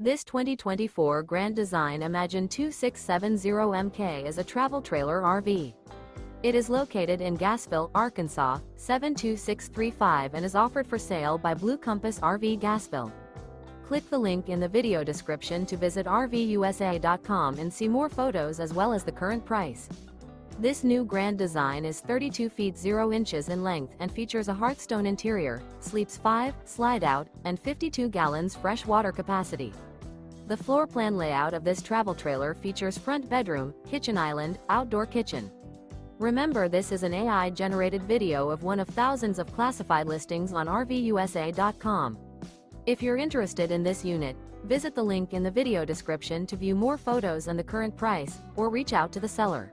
This 2024 Grand Design Imagine 2670MK is a travel trailer RV. It is located in Gassville, Arkansas, 72635 and is offered for sale by Blue Compass RV Gassville. Click the link in the video description to visit RVUSA.com and see more photos as well as the current price. This new Grand Design is 32 feet 0 inches in length and features a HEARTHSTONE interior, sleeps 5, slide-out, and 52 gallons fresh water capacity. The floor plan layout of this travel trailer features front bedroom, kitchen island, outdoor kitchen. Remember, this is an AI-generated video of one of thousands of classified listings on RVUSA.com. If you're interested in this unit, visit the link in the video description to view more photos and the current price, or reach out to the seller.